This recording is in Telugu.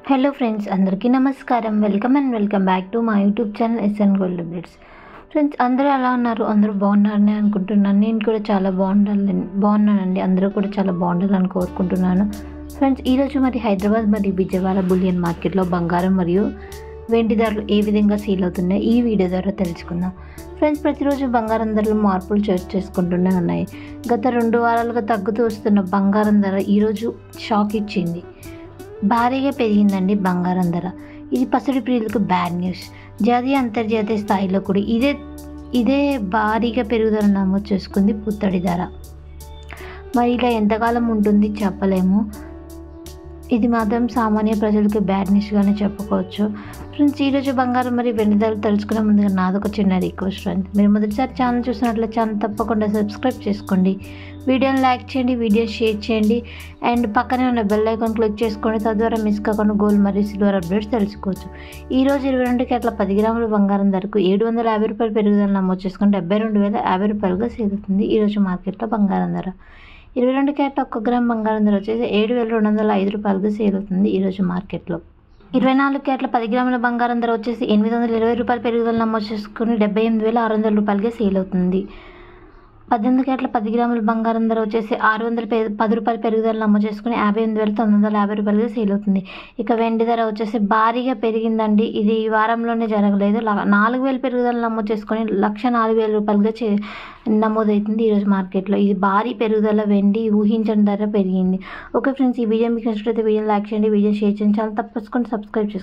హలో ఫ్రెండ్స్, అందరికీ నమస్కారం. వెల్కమ్ బ్యాక్ టు మా YouTube channel SN gold updates. Friends, అందరూ ఎలా ఉన్నారు? అందరూ బాగున్నారని అనుకుంటున్నాను. నేను కూడా చాలా బాగున్నానండి. అందరూ కూడా చాలా బాగుండాలని కోరుకుంటున్నాను. ఫ్రెండ్స్, ఈరోజు మరి హైదరాబాద్ మరియు విజయవాడ బులియన్ మార్కెట్లో బంగారం మరియు వెండి ధరలు ఏ విధంగా సేల్ అవుతున్నాయో ఈ వీడియో ద్వారా తెలుసుకుందాం. ఫ్రెండ్స్, ప్రతిరోజు బంగారం ధరలు మార్పులు చోటు చేసుకుంటూనే ఉన్నాయి. గత 2 వారాలుగా తగ్గుతూ వస్తున్న బంగారం ధర ఈరోజు షాక్ ఇచ్చింది. భారీగా పెరిగిందండి బంగారం ధర. ఇది పసిడి ప్రియులకు బ్యాడ్ న్యూస్. జాతీయ అంతర్జాతీయ స్థాయిలో కూడా ఇదే భారీగా పెరుగుదల నమోదు చేసుకుంది పుత్తడి ధర. మరి ఇలా ఎంతకాలం ఉంటుంది చెప్పలేము. ఇది మాత్రం సామాన్య ప్రజలకు బ్యాడ్ న్యూస్గానే చెప్పుకోవచ్చు. ఫ్రెండ్స్, ఈరోజు బంగారం మరియు వెండి ధరలు తెలుసుకునే ముందుగా నాదొక చిన్న రిక్వెస్ట్. ఫ్రెండ్స్, మీరు మొదటిసారి ఛానల్ చూసినట్లయితే ఛానల్ తప్పకుండా సబ్స్క్రైబ్ చేసుకోండి, వీడియోని లైక్ చేయండి, వీడియో షేర్ చేయండి అండ్ పక్కనే ఉన్న బెల్ ఐకాన్ క్లిక్ చేసుకోండి. తద్వారా మిస్ కాకుండా గోల్డ్ మరియు సిల్వర్ అప్డేట్స్ తెలుసుకోవచ్చు. ఈరోజు 22 క్యారెట్ల 10 గ్రాముల బంగారం ధరకు ₹750 పెరుగుదల నమోదు చేసుకుని ₹72,050గా సేల్ అవుతుంది. ఈరోజు మార్కెట్లో బంగారం ధర 22 క్యారెట్ల 1 గ్రామ్ బంగారం ధర వచ్చేసి ₹7,205గా సేల్ అవుతుంది. ఈరోజు మార్కెట్లో 24 క్యారెట్ల 10 గ్రాముల బంగారం ధర వచ్చేసి ₹820 పెరుగుదల నమోదు చేసుకుని ₹78,600గా సేల్ అవుతుంది. 18 క్యారెట్ల 10 గ్రాముల బంగారం ధర వచ్చేసి ₹610 పెరుగుదల నమోదు చేసుకుని ₹58,950గా సేల్ అవుతుంది. ఇక వెండి ధర వచ్చేసి భారీగా పెరిగిందండి. ఇది ఈ వారంలోనే జరగలేదు. 4,000 పెరుగుదల నమోదు చేసుకొని ₹104,000గా నమోదవుతుంది ఈరోజు మార్కెట్లో. ఇది భారీ పెరుగుదల. వెండి ఊహించని ధర పెరిగింది. ఓకే ఫ్రెండ్స్, ఈ వీడియో మీకు నచ్చినట్లయితే వీడియో లైక్ చేయండి, వీడియో షేర్ చేయండి, చాలా తప్పకుండా సబ్స్క్రైబ్ చేసుకోండి.